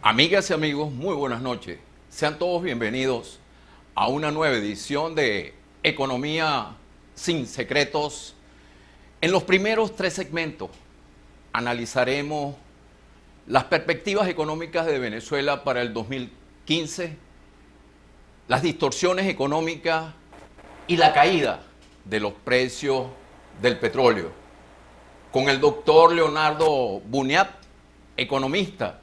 Amigas y amigos, muy buenas noches. Sean todos bienvenidos a una nueva edición de Economía sin Secretos. En los primeros 3 segmentos analizaremos las perspectivas económicas de Venezuela para el 2015, las distorsiones económicas y la caída de los precios del petróleo. Con el doctor Leonardo Buñat, economista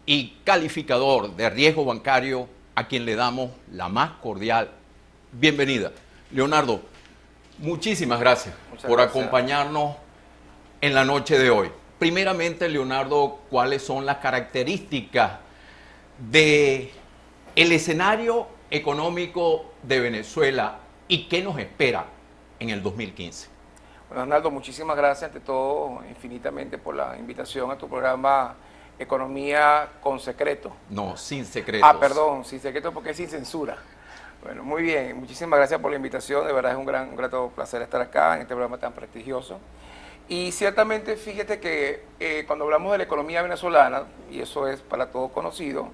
y calificador de riesgo bancario, a quien le damos la más cordial bienvenida. Leonardo, muchísimas gracias por acompañarnos en la noche de hoy. Primeramente, Leonardo, ¿cuáles son las características del escenario económico de Venezuela y qué nos espera en el 2015? Bueno, Arnaldo, muchísimas gracias ante todo infinitamente por la invitación a tu programa Economía con Secreto. No, sin secretos. Ah, perdón, sin secreto porque es sin censura. Bueno, muy bien, muchísimas gracias por la invitación, de verdad es un grato placer estar acá en este programa tan prestigioso. Y ciertamente, fíjate que cuando hablamos de la economía venezolana, y eso es para todo conocido,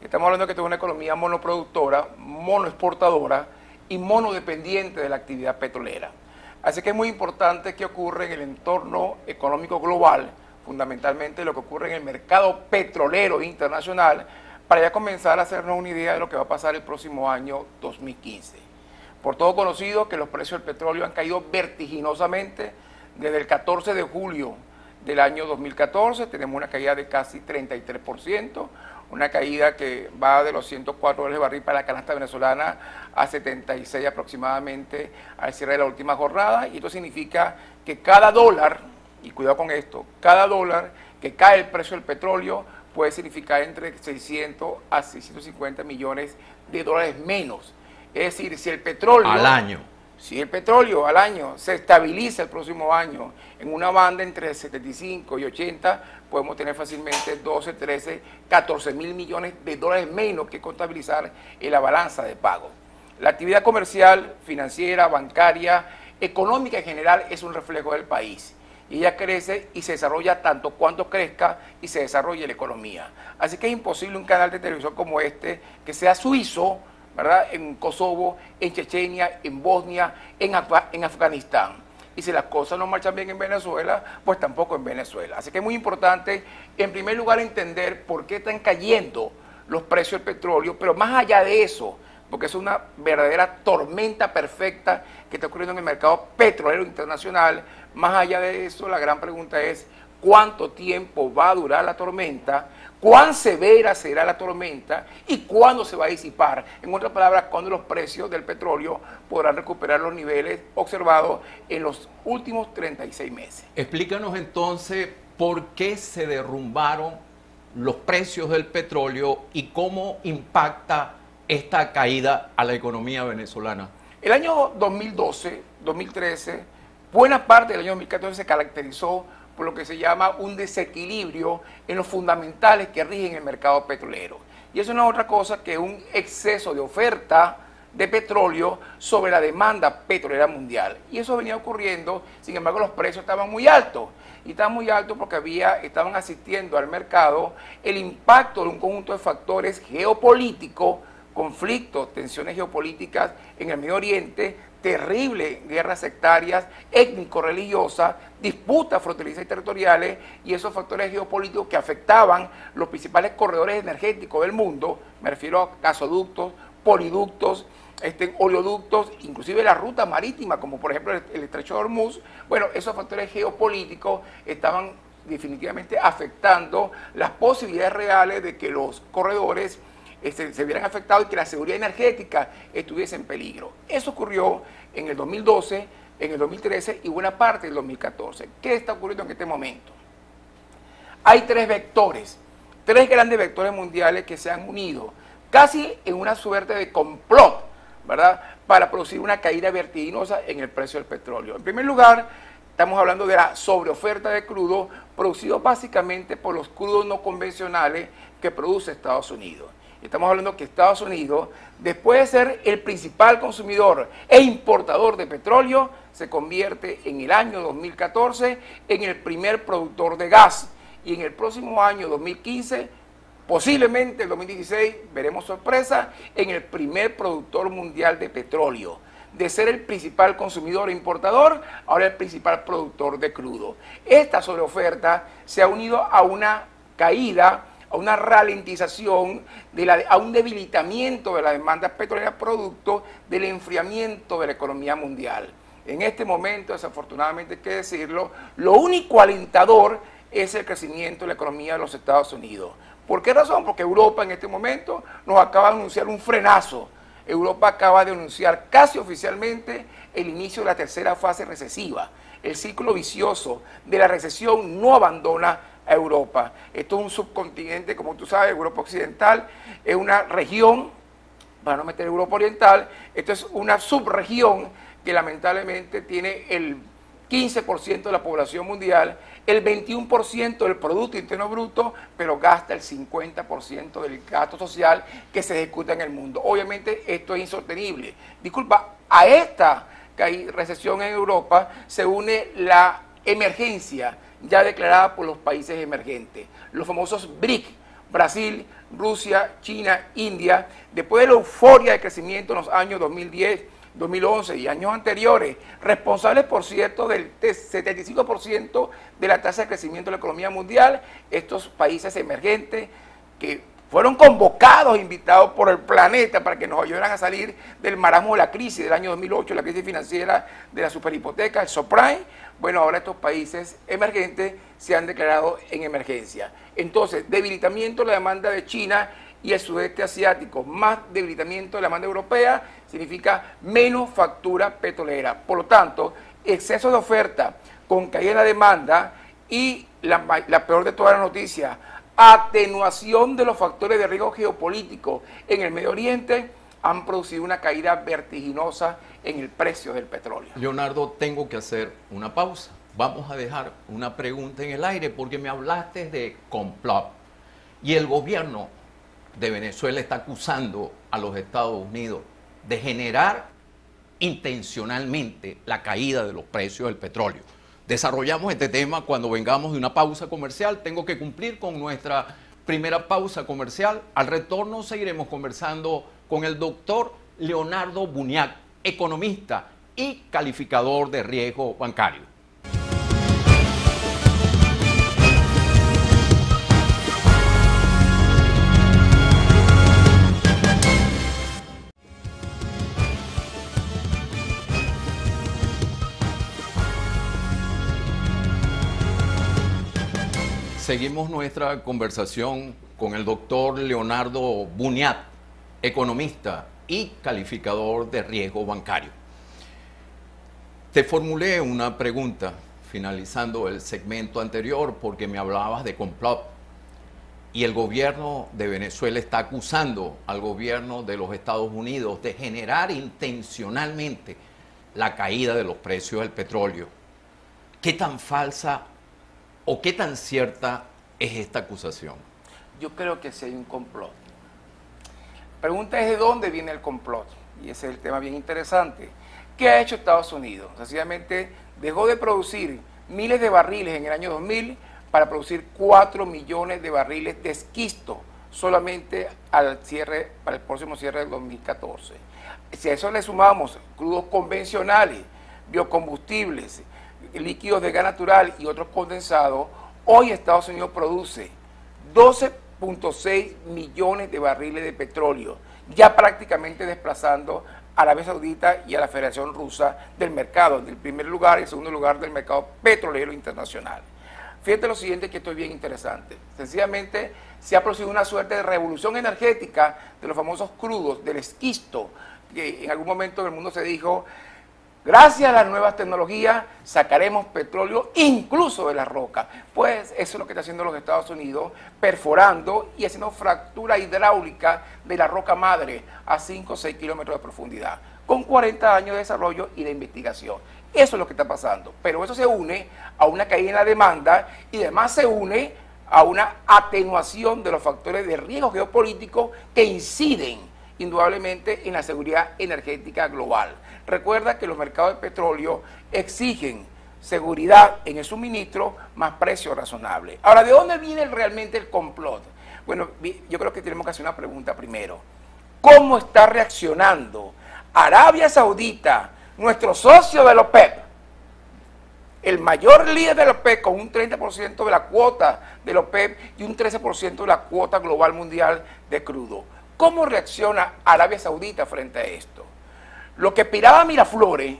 estamos hablando de que tenemos una economía monoproductora, monoexportadora y monodependiente de la actividad petrolera. Así que es muy importante qué ocurre en el entorno económico global, fundamentalmente lo que ocurre en el mercado petrolero internacional, para ya comenzar a hacernos una idea de lo que va a pasar el próximo año 2015. Por todo conocido que los precios del petróleo han caído vertiginosamente desde el 14 de julio del año 2014, tenemos una caída de casi 33%, una caída que va de los 104 dólares de barril para la canasta venezolana a 76 aproximadamente al cierre de la última jornada, y esto significa que cada dólar, y cuidado con esto, cada dólar que cae el precio del petróleo puede significar entre 600 a 650 millones de dólares menos. Es decir, si el petróleo... Al año. Si el petróleo al año se estabiliza el próximo año en una banda entre 75 y 80, podemos tener fácilmente 12, 13, 14 mil millones de dólares menos que contabilizar en la balanza de pago. La actividad comercial, financiera, bancaria, económica en general es un reflejo del país. Y ella crece y se desarrolla tanto cuanto crezca y se desarrolle la economía. Así que es imposible un canal de televisión como este, que sea suizo, ¿verdad?, en Kosovo, en Chechenia, en Bosnia, en Afganistán. Y si las cosas no marchan bien en Venezuela, pues tampoco en Venezuela. Así que es muy importante, en primer lugar, entender por qué están cayendo los precios del petróleo, pero más allá de eso, porque es una verdadera tormenta perfecta que está ocurriendo en el mercado petrolero internacional. Más allá de eso, la gran pregunta es cuánto tiempo va a durar la tormenta, cuán severa será la tormenta y cuándo se va a disipar. En otras palabras, cuándo los precios del petróleo podrán recuperar los niveles observados en los últimos 36 meses. Explícanos entonces por qué se derrumbaron los precios del petróleo y cómo impacta esta caída a la economía venezolana. El año 2012, 2013, buena parte del año 2014 se caracterizó por lo que se llama un desequilibrio en los fundamentales que rigen el mercado petrolero. Y eso no es otra cosa que un exceso de oferta de petróleo sobre la demanda petrolera mundial. Y eso venía ocurriendo, sin embargo los precios estaban muy altos. Y estaban muy altos porque estaban asistiendo al mercado el impacto de un conjunto de factores geopolíticos, conflictos, tensiones geopolíticas en el Medio Oriente, terribles guerras sectarias, étnico-religiosas, disputas fronterizas y territoriales, y esos factores geopolíticos que afectaban los principales corredores energéticos del mundo, me refiero a gasoductos, poliductos, oleoductos, inclusive la ruta marítima, como por ejemplo el estrecho de Hormuz. Bueno, esos factores geopolíticos estaban definitivamente afectando las posibilidades reales de que los corredores se vieran afectados y que la seguridad energética estuviese en peligro. Eso ocurrió en el 2012, en el 2013 y buena parte del 2014. ¿Qué está ocurriendo en este momento? Hay 3 vectores, 3 grandes vectores mundiales que se han unido, casi en una suerte de complot, ¿verdad?, para producir una caída vertiginosa en el precio del petróleo. En primer lugar, estamos hablando de la sobreoferta de crudo, producido básicamente por los crudos no convencionales que produce Estados Unidos. Estamos hablando que Estados Unidos, después de ser el principal consumidor e importador de petróleo, se convierte en el año 2014 en el primer productor de gas. Y en el próximo año 2015 Posiblemente en 2016 veremos sorpresa en el primer productor mundial de petróleo. De ser el principal consumidor e importador, ahora el principal productor de crudo. Esta sobreoferta se ha unido a una caída, a una ralentización, a un debilitamiento de la demanda petrolera producto del enfriamiento de la economía mundial. En este momento, desafortunadamente hay que decirlo, lo único alentador es el crecimiento de la economía de los Estados Unidos. ¿Por qué razón? Porque Europa en este momento nos acaba de anunciar un frenazo. Europa acaba de anunciar casi oficialmente el inicio de la tercera fase recesiva. El ciclo vicioso de la recesión no abandona a Europa. Esto es un subcontinente, como tú sabes, Europa Occidental, es una región, para no meter Europa Oriental, esto es una subregión que lamentablemente tiene el 15% de la población mundial, el 21% del Producto Interno Bruto, pero gasta el 50% del gasto social que se ejecuta en el mundo. Obviamente esto es insostenible. Disculpa, a esta recesión en Europa se une la emergencia ya declarada por los países emergentes, los famosos BRIC, Brasil, Rusia, China, India, después de la euforia de crecimiento en los años 2010, 2011 y años anteriores, responsables, por cierto, del 75% de la tasa de crecimiento de la economía mundial, estos países emergentes que fueron convocados, invitados por el planeta para que nos ayudaran a salir del marasmo de la crisis del año 2008, la crisis financiera de la superhipoteca, el subprime. Bueno, ahora estos países emergentes se han declarado en emergencia. Entonces, debilitamiento de la demanda de China y el sudeste asiático, más debilitamiento de la demanda europea, significa menos factura petrolera. Por lo tanto, exceso de oferta con caída en la demanda y la peor de todas las noticias, atenuación de los factores de riesgo geopolítico en el Medio Oriente, han producido una caída vertiginosa en el precio del petróleo. Leonardo, tengo que hacer una pausa. Vamos a dejar una pregunta en el aire porque me hablaste de complot y el gobierno de Venezuela está acusando a los Estados Unidos de generar intencionalmente la caída de los precios del petróleo. Desarrollamos este tema cuando vengamos de una pausa comercial. Tengo que cumplir con nuestra primera pausa comercial. Al retorno seguiremos conversando con el doctor Leonardo Buniac, economista y calificador de riesgo bancario. Seguimos nuestra conversación con el doctor Leonardo Buniac, economista y calificador de riesgo bancario. Te formulé una pregunta finalizando el segmento anterior porque me hablabas de complot y el gobierno de Venezuela está acusando al gobierno de los Estados Unidos de generar intencionalmente la caída de los precios del petróleo. ¿Qué tan falsa o qué tan cierta es esta acusación? Yo creo que sí hay un complot. La pregunta es de dónde viene el complot, y ese es el tema bien interesante. ¿Qué ha hecho Estados Unidos? Sencillamente dejó de producir miles de barriles en el año 2000 para producir 4 millones de barriles de esquisto solamente para el próximo cierre del 2014. Si a eso le sumamos crudos convencionales, biocombustibles, líquidos de gas natural y otros condensados, hoy Estados Unidos produce 12.6 millones de barriles de petróleo, ya prácticamente desplazando a Arabia Saudita y a la Federación Rusa del mercado, del primer lugar y segundo lugar del mercado petrolero internacional. Fíjate lo siguiente, que esto es bien interesante. Sencillamente se ha producido una suerte de revolución energética de los famosos crudos, del esquisto, que en algún momento en el mundo se dijo: gracias a las nuevas tecnologías sacaremos petróleo incluso de la roca. Pues eso es lo que está haciendo los Estados Unidos, perforando y haciendo fractura hidráulica de la roca madre a 5 o 6 kilómetros de profundidad, con 40 años de desarrollo y de investigación. Eso es lo que está pasando. Pero eso se une a una caída en la demanda y además se une a una atenuación de los factores de riesgo geopolítico que inciden indudablemente en la seguridad energética global. Recuerda que los mercados de petróleo exigen seguridad en el suministro más precio razonable. Ahora, ¿de dónde viene realmente el complot? Bueno, yo creo que tenemos que hacer una pregunta primero. ¿Cómo está reaccionando Arabia Saudita, nuestro socio de la OPEP, el mayor líder de la OPEP con un 30% de la cuota de la OPEP y un 13% de la cuota global mundial de crudo? ¿Cómo reacciona Arabia Saudita frente a esto? Lo que esperaba Miraflores,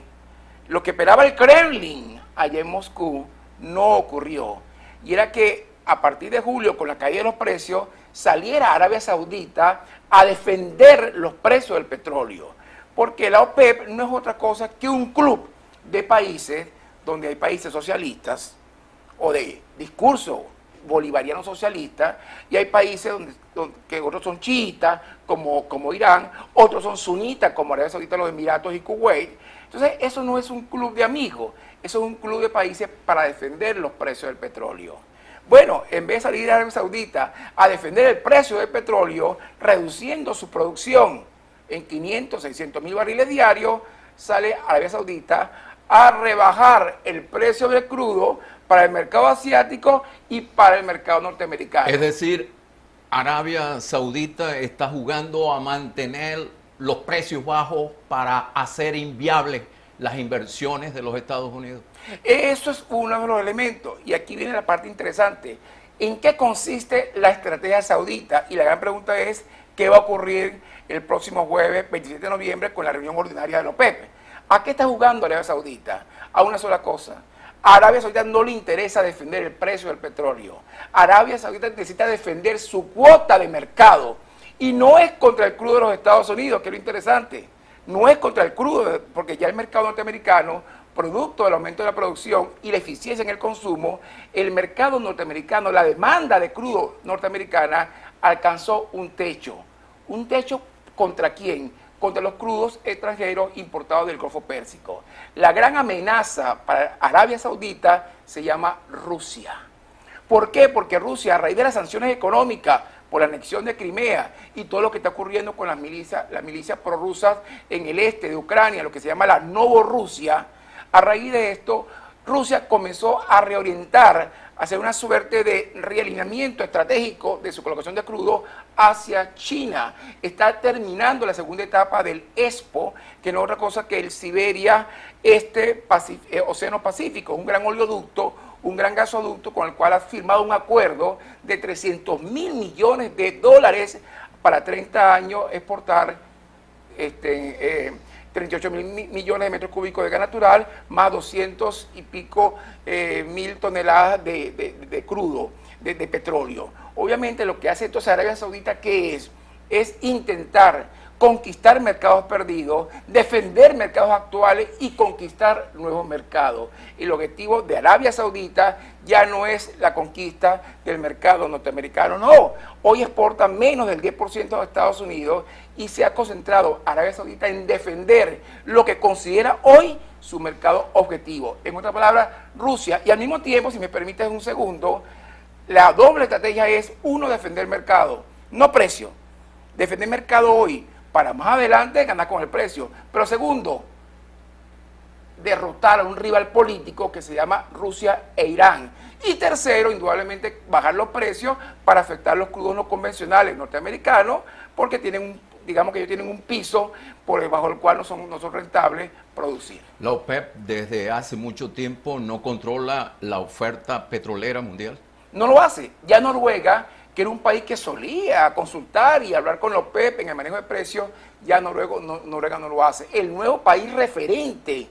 lo que esperaba el Kremlin allá en Moscú, no ocurrió. Y era que a partir de julio, con la caída de los precios, saliera Arabia Saudita a defender los precios del petróleo. Porque la OPEP no es otra cosa que un club de países donde hay países socialistas o de discurso bolivariano socialista, y hay países que otros son chiitas, como Irán, otros son sunitas, como Arabia Saudita, los Emiratos y Kuwait. Entonces, eso no es un club de amigos, eso es un club de países para defender los precios del petróleo. Bueno, en vez de salir a Arabia Saudita a defender el precio del petróleo, reduciendo su producción en 500, 600 mil barriles diarios, sale Arabia Saudita a rebajar el precio del crudo para el mercado asiático y para el mercado norteamericano. Es decir, Arabia Saudita está jugando a mantener los precios bajos para hacer inviables las inversiones de los Estados Unidos. Eso es uno de los elementos. Y aquí viene la parte interesante. ¿En qué consiste la estrategia saudita? Y la gran pregunta es, ¿qué va a ocurrir el próximo jueves, 27 de noviembre, con la reunión ordinaria de la OPEP? ¿A qué está jugando Arabia Saudita? A una sola cosa. A Arabia Saudita no le interesa defender el precio del petróleo. Arabia Saudita necesita defender su cuota de mercado. Y no es contra el crudo de los Estados Unidos, que es lo interesante. No es contra el crudo, porque ya el mercado norteamericano, producto del aumento de la producción y la eficiencia en el consumo, el mercado norteamericano, la demanda de crudo norteamericana alcanzó un techo. ¿Un techo contra quién? Contra los crudos extranjeros importados del Golfo Pérsico. La gran amenaza para Arabia Saudita se llama Rusia. ¿Por qué? Porque Rusia, a raíz de las sanciones económicas por la anexión de Crimea y todo lo que está ocurriendo con las milicias prorrusas en el este de Ucrania, lo que se llama la Novorrusia, a raíz de esto, Rusia comenzó a reorientar, a hacer una suerte de realineamiento estratégico de su colocación de crudo hacia China. Está terminando la segunda etapa del ESPO, que no es otra cosa que el Siberia Océano Pacífico, un gran oleoducto, un gran gasoducto con el cual ha firmado un acuerdo de 300 mil millones de dólares para 30 años exportar 38 mil millones de metros cúbicos de gas natural, más 200 y pico mil toneladas de crudo, de petróleo. Obviamente lo que hace entonces Arabia Saudita, ¿qué es? Es intentar conquistar mercados perdidos, defender mercados actuales y conquistar nuevos mercados. El objetivo de Arabia Saudita ya no es la conquista del mercado norteamericano, no. Hoy exporta menos del 10% a Estados Unidos y se ha concentrado Arabia Saudita en defender lo que considera hoy su mercado objetivo. En otras palabras, Rusia. Y al mismo tiempo, si me permites un segundo, la doble estrategia es, uno, defender mercado, no precio. Defender mercado hoy, para más adelante ganar con el precio. Pero segundo, derrotar a un rival político que se llama Rusia e Irán. Y tercero, indudablemente, bajar los precios para afectar los crudos no convencionales norteamericanos, porque tienen digamos que ellos tienen un piso bajo el cual no son rentables producir. La OPEP desde hace mucho tiempo no controla la oferta petrolera mundial. No lo hace. Ya Noruega, que era un país que solía consultar y hablar con la OPEP en el manejo de precios, ya Noruega no lo hace. El nuevo país referente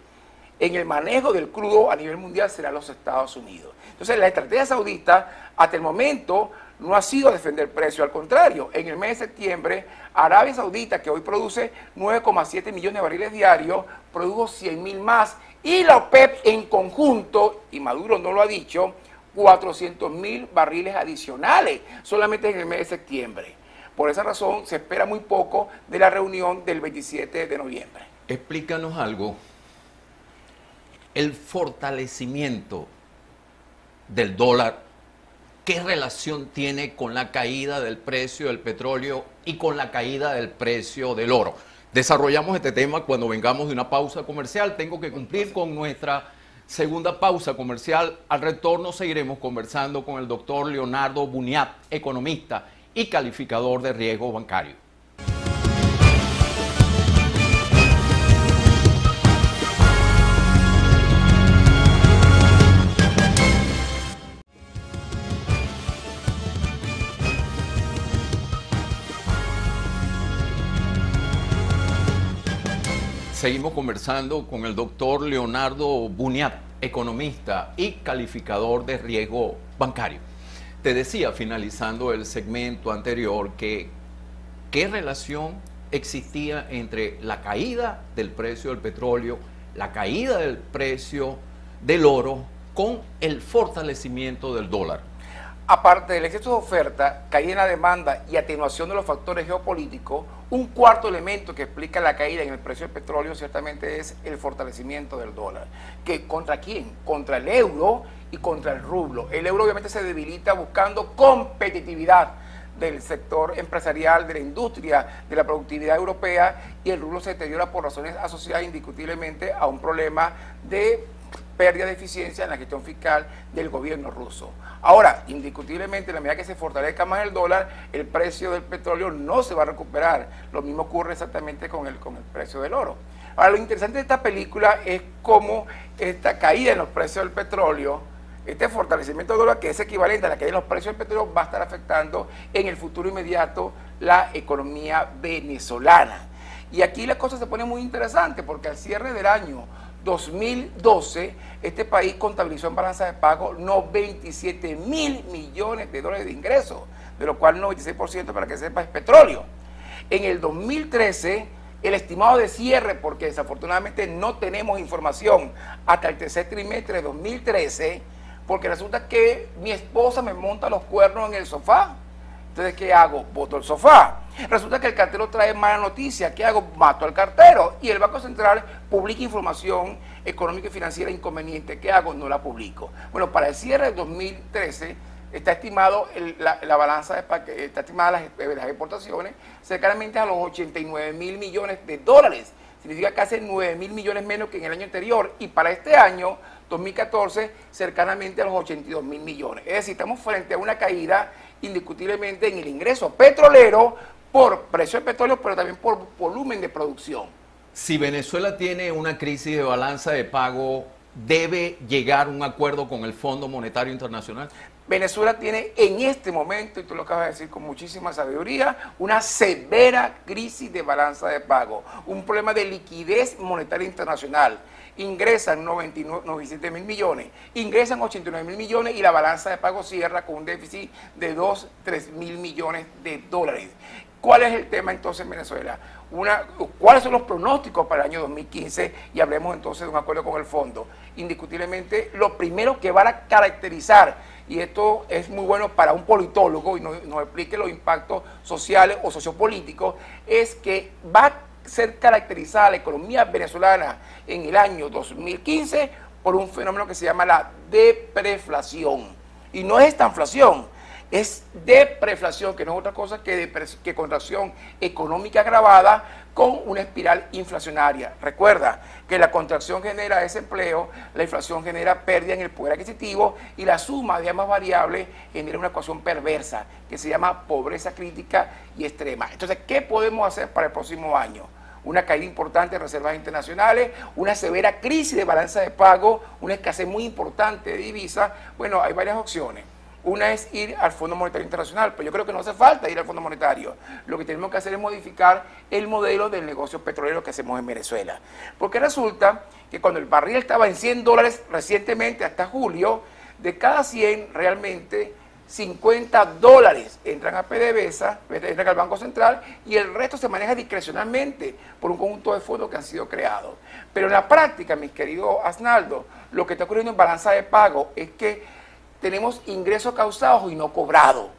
en el manejo del crudo a nivel mundial será los Estados Unidos. Entonces, la estrategia saudita, hasta el momento, no ha sido defender el precio, al contrario. En el mes de septiembre, Arabia Saudita, que hoy produce 9,7 millones de barriles diarios, produjo 100.000 más. Y la OPEP en conjunto, y Maduro no lo ha dicho, 400.000 barriles adicionales solamente en el mes de septiembre. Por esa razón se espera muy poco de la reunión del 27 de noviembre. Explícanos algo. El fortalecimiento del dólar, ¿qué relación tiene con la caída del precio del petróleo y con la caída del precio del oro? Desarrollamos este tema cuando vengamos de una pausa comercial. Tengo que cumplir con nuestra segunda pausa comercial. Al retorno seguiremos conversando con el doctor Leonardo Buniat, economista y calificador de riesgo bancario. Seguimos conversando con el doctor Leonardo Buniat, economista y calificador de riesgo bancario. Te decía, finalizando el segmento anterior, que qué relación existía entre la caída del precio del petróleo, la caída del precio del oro, con el fortalecimiento del dólar. Aparte del exceso de oferta, caída en la demanda y atenuación de los factores geopolíticos, un cuarto elemento que explica la caída en el precio del petróleo ciertamente es el fortalecimiento del dólar. ¿Que contra quién? Contra el euro y contra el rublo. El euro obviamente se debilita buscando competitividad del sector empresarial, de la industria, de la productividad europea, y el rublo se deteriora por razones asociadas indiscutiblemente a un problema de pérdida de eficiencia en la gestión fiscal del gobierno ruso. Ahora, indiscutiblemente, en la medida que se fortalezca más el dólar, el precio del petróleo no se va a recuperar. Lo mismo ocurre exactamente con el precio del oro. Ahora, lo interesante de esta película es cómo esta caída en los precios del petróleo, este fortalecimiento del dólar, que es equivalente a la caída en los precios del petróleo, va a estar afectando en el futuro inmediato la economía venezolana. Y aquí la cosa se pone muy interesante, porque al cierre del año 2012, este país contabilizó en balanza de pago 97.000 millones de dólares de ingresos, de lo cual el 96%, para que sepa, es petróleo. En el 2013, el estimado de cierre, porque desafortunadamente no tenemos información hasta el tercer trimestre de 2013, porque resulta que mi esposa me monta los cuernos en el sofá. Entonces, ¿qué hago? Boto el sofá. Resulta que el cartero trae mala noticia. ¿Qué hago? Mato al cartero. Y el Banco Central publica información económica y financiera inconveniente. ¿Qué hago? No la publico. Bueno, para el cierre de 2013 está estimado la balanza, está estimada las exportaciones cercanamente a los 89.000 millones de dólares. Significa casi 9.000 millones menos que en el año anterior. Y para este año, 2014, cercanamente a los 82.000 millones. Es decir, estamos frente a una caída indiscutiblemente en el ingreso petrolero por precio del petróleo, pero también por volumen de producción. Si Venezuela tiene una crisis de balanza de pago, ¿debe llegar a un acuerdo con el Fondo Monetario Internacional? Venezuela tiene en este momento, y tú lo acabas de decir con muchísima sabiduría, una severa crisis de balanza de pago, un problema de liquidez monetaria internacional. Ingresan 97.000 millones, ingresan 89.000 millones y la balanza de pago cierra con un déficit de 3.000 millones de dólares. ¿Cuál es el tema entonces en Venezuela? ¿Cuáles son los pronósticos para el año 2015? Y hablemos entonces de un acuerdo con el fondo. Indiscutiblemente, lo primero que van a caracterizar, y esto es muy bueno para un politólogo y nos explique los impactos sociales o sociopolíticos, es que va a ser caracterizada la economía venezolana en el año 2015 por un fenómeno que se llama la depreflación. Y no es esta inflación, es depreflación, que no es otra cosa que contracción económica agravada con una espiral inflacionaria. Recuerda que la contracción genera desempleo, la inflación genera pérdida en el poder adquisitivo y la suma de ambas variables genera una ecuación perversa que se llama pobreza crítica y extrema. Entonces, ¿qué podemos hacer para el próximo año? Una caída importante de reservas internacionales, una severa crisis de balanza de pago, una escasez muy importante de divisas. Bueno, hay varias opciones. Una es ir al Fondo Monetario Internacional, pero yo creo que no hace falta ir al Fondo Monetario. Lo que tenemos que hacer es modificar el modelo del negocio petrolero que hacemos en Venezuela. Porque resulta que cuando el barril estaba en $100 recientemente, hasta julio, de cada 100 realmente $50 entran a PDVSA, entran al Banco Central, y el resto se maneja discrecionalmente por un conjunto de fondos que han sido creados. Pero en la práctica, mi querido Asnaldo, lo que está ocurriendo en balanza de pago es que tenemos ingresos causados y no cobrados.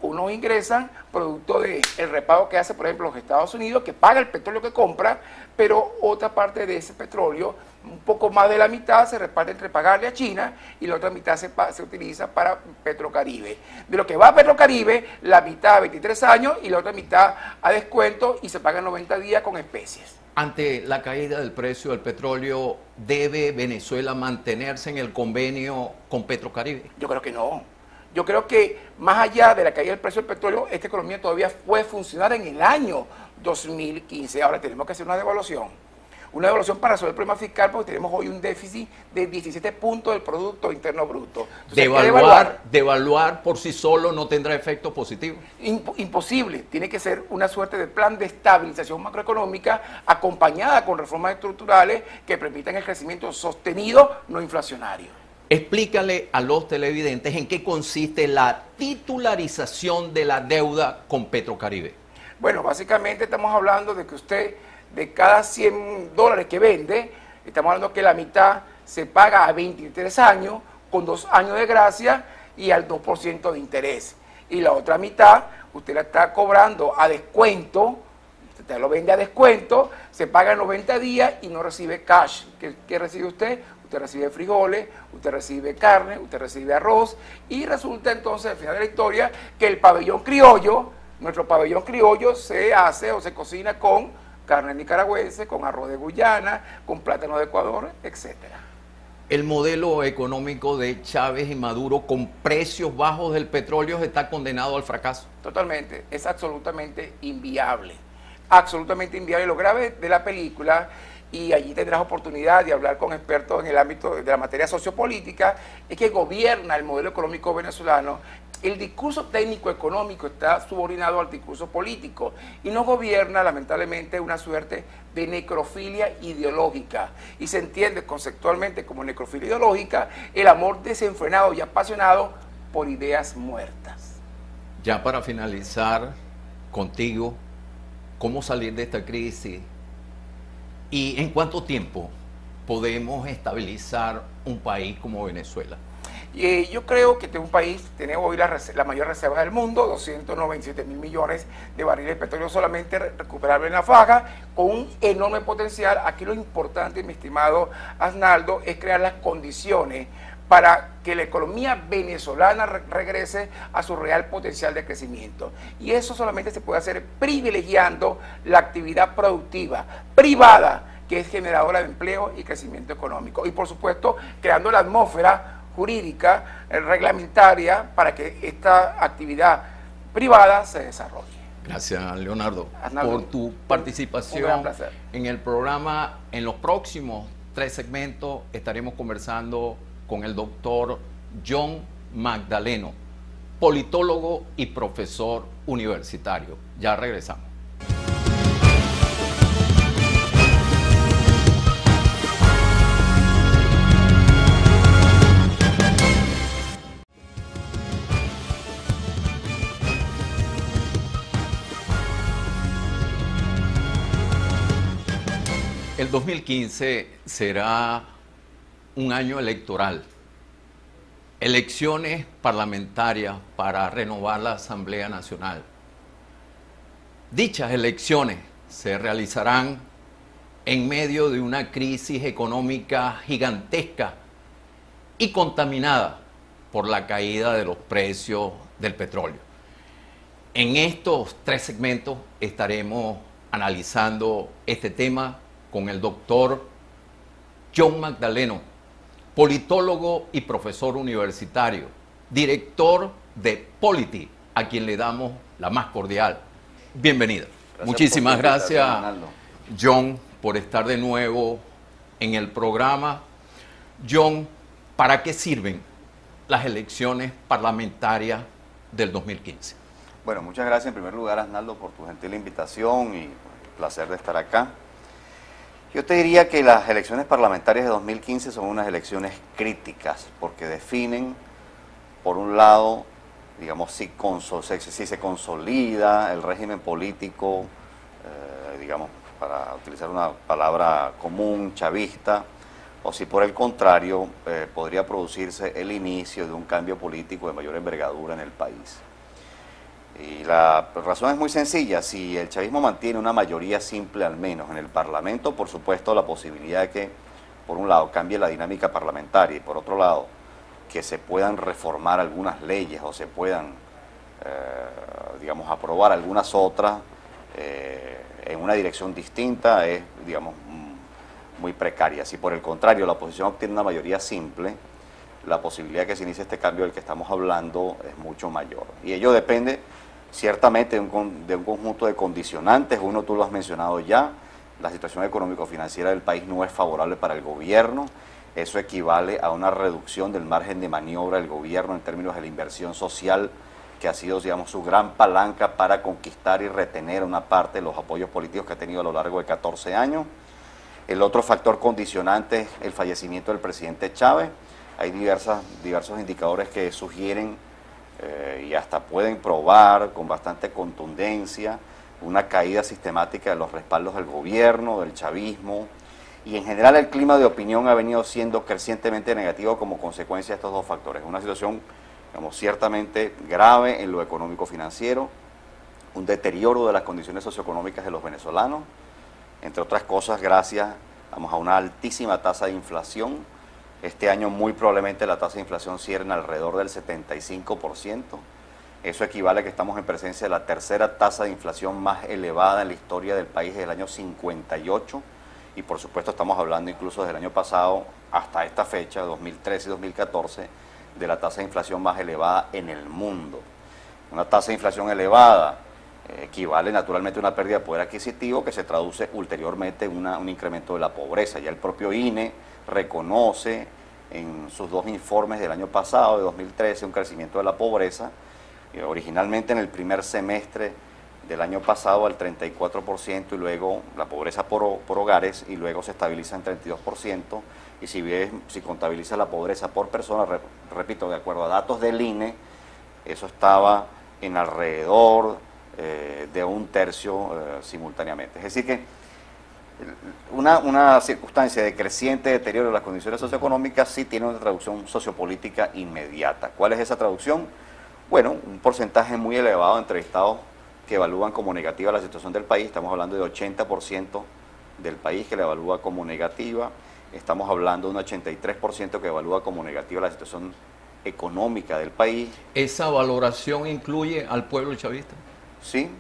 Unos ingresan producto del repago que hace, por ejemplo, los Estados Unidos, que paga el petróleo que compra, pero otra parte de ese petróleo, un poco más de la mitad, se reparte entre pagarle a China y la otra mitad se utiliza para Petrocaribe. De lo que va a Petrocaribe, la mitad a 23 años y la otra mitad a descuento y se paga 90 días con especies. Ante la caída del precio del petróleo, ¿debe Venezuela mantenerse en el convenio con Petrocaribe? Yo creo que no. Yo creo que más allá de la caída del precio del petróleo, esta economía todavía puede funcionar en el año 2015. Ahora tenemos que hacer una devaluación. Una devaluación para resolver el problema fiscal, porque tenemos hoy un déficit de 17 puntos del Producto Interno Bruto. Entonces, devaluar por sí solo no tendrá efecto positivo. Imposible. Tiene que ser una suerte de plan de estabilización macroeconómica acompañada con reformas estructurales que permitan el crecimiento sostenido, no inflacionario. Explícale a los televidentes en qué consiste la titularización de la deuda con Petrocaribe. Bueno, básicamente estamos hablando de que usted, de cada $100 que vende, estamos hablando que la mitad se paga a 23 años, con 2 años de gracia y al 2% de interés. Y la otra mitad, usted la está cobrando a descuento, usted lo vende a descuento, se paga en 90 días y no recibe cash. ¿Qué recibe usted? Usted recibe frijoles, usted recibe carne, usted recibe arroz, y resulta entonces al final de la historia que el pabellón criollo, nuestro pabellón criollo, se hace o se cocina con carne nicaragüense, con arroz de Guyana, con plátano de Ecuador, etcétera. El modelo económico de Chávez y Maduro con precios bajos del petróleo está condenado al fracaso. Totalmente, es absolutamente inviable. Absolutamente inviable. Lo grave de la película, y allí tendrás oportunidad de hablar con expertos en el ámbito de la materia sociopolítica, es que gobierna el modelo económico venezolano. El discurso técnico económico está subordinado al discurso político y no gobierna, lamentablemente, una suerte de necrofilia ideológica. Y se entiende conceptualmente como necrofilia ideológica el amor desenfrenado y apasionado por ideas muertas. Ya para finalizar contigo, ¿cómo salir de esta crisis? ¿Y en cuánto tiempo podemos estabilizar un país como Venezuela? Yo creo que un país tiene hoy la mayor reserva del mundo, 297 mil millones de barriles de petróleo solamente recuperable en la faja, con un enorme potencial. Aquí lo importante, mi estimado Arnaldo, es crear las condiciones para que la economía venezolana regrese a su real potencial de crecimiento. Y eso solamente se puede hacer privilegiando la actividad productiva privada, que es generadora de empleo y crecimiento económico. Y por supuesto, creando la atmósfera jurídica, reglamentaria, para que esta actividad privada se desarrolle. Gracias, Leonardo, Arnaldo, por tu participación un gran placer en el programa. En los próximos 3 segmentos estaremos conversando con el doctor John Magdaleno, politólogo y profesor universitario. Ya regresamos. El 2015 será un año electoral, elecciones parlamentarias para renovar la Asamblea Nacional. Dichas elecciones se realizarán en medio de una crisis económica gigantesca y contaminada por la caída de los precios del petróleo. En estos 3 segmentos estaremos analizando este tema con el doctor John Magdaleno, politólogo y profesor universitario, director de Polity, a quien le damos la más cordial bienvenida. Muchísimas gracias, John, por estar de nuevo en el programa. John, ¿para qué sirven las elecciones parlamentarias del 2015? Bueno, muchas gracias en primer lugar, Arnaldo, por tu gentil invitación y el placer de estar acá. Yo te diría que las elecciones parlamentarias de 2015 son unas elecciones críticas porque definen, por un lado, digamos, si se consolida el régimen político, digamos, para utilizar una palabra común, chavista, o si por el contrario podría producirse el inicio de un cambio político de mayor envergadura en el país. Y la razón es muy sencilla: si el chavismo mantiene una mayoría simple al menos en el Parlamento, por supuesto la posibilidad de que, por un lado, cambie la dinámica parlamentaria y por otro lado, que se puedan reformar algunas leyes o se puedan, digamos, aprobar algunas otras en una dirección distinta es, digamos, muy precaria. Si por el contrario la oposición obtiene una mayoría simple, la posibilidad de que se inicie este cambio del que estamos hablando es mucho mayor. Y ello depende ciertamente de un conjunto de condicionantes. Uno, tú lo has mencionado ya, la situación económico-financiera del país no es favorable para el gobierno. Eso equivale a una reducción del margen de maniobra del gobierno en términos de la inversión social, que ha sido, digamos, su gran palanca para conquistar y retener una parte de los apoyos políticos que ha tenido a lo largo de 14 años. El otro factor condicionante es el fallecimiento del presidente Chávez. Hay diversos indicadores que sugieren y hasta pueden probar con bastante contundencia una caída sistemática de los respaldos del gobierno, del chavismo, y en general el clima de opinión ha venido siendo crecientemente negativo como consecuencia de estos dos factores. Una situación, digamos, ciertamente grave en lo económico-financiero, un deterioro de las condiciones socioeconómicas de los venezolanos, entre otras cosas gracias, vamos, a una altísima tasa de inflación. Este año muy probablemente la tasa de inflación cierre en alrededor del 75%. Eso equivale a que estamos en presencia de la tercera tasa de inflación más elevada en la historia del país desde el año 58. Y por supuesto estamos hablando incluso desde el año pasado hasta esta fecha, 2013 y 2014, de la tasa de inflación más elevada en el mundo. Una tasa de inflación elevada equivale naturalmente a una pérdida de poder adquisitivo que se traduce ulteriormente en un incremento de la pobreza. Ya el propio INE reconoce en sus dos informes del año pasado, de 2013, un crecimiento de la pobreza, originalmente en el primer semestre del año pasado al 34%, y luego la pobreza por hogares, y luego se estabiliza en 32%, y si contabiliza la pobreza por persona, repito, de acuerdo a datos del INE, eso estaba en alrededor de un tercio simultáneamente. Es decir que una circunstancia de creciente deterioro de las condiciones socioeconómicas sí tiene una traducción sociopolítica inmediata. ¿Cuál es esa traducción? Bueno, un porcentaje muy elevado de entrevistados que evalúan como negativa la situación del país. Estamos hablando de 80% del país que la evalúa como negativa. Estamos hablando de un 83% que evalúa como negativa la situación económica del país. ¿Esa valoración incluye al pueblo chavista? Sí,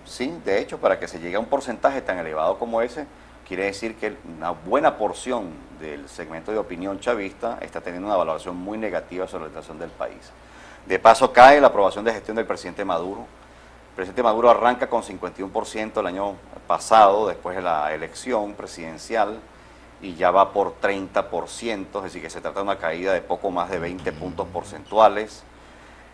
de hecho, para que se llegue a un porcentaje tan elevado como ese, quiere decir que una buena porción del segmento de opinión chavista está teniendo una valoración muy negativa sobre la situación del país. De paso cae la aprobación de gestión del presidente Maduro. El presidente Maduro arranca con 51% el año pasado, después de la elección presidencial, y ya va por 30%, es decir, que se trata de una caída de poco más de 20 puntos porcentuales.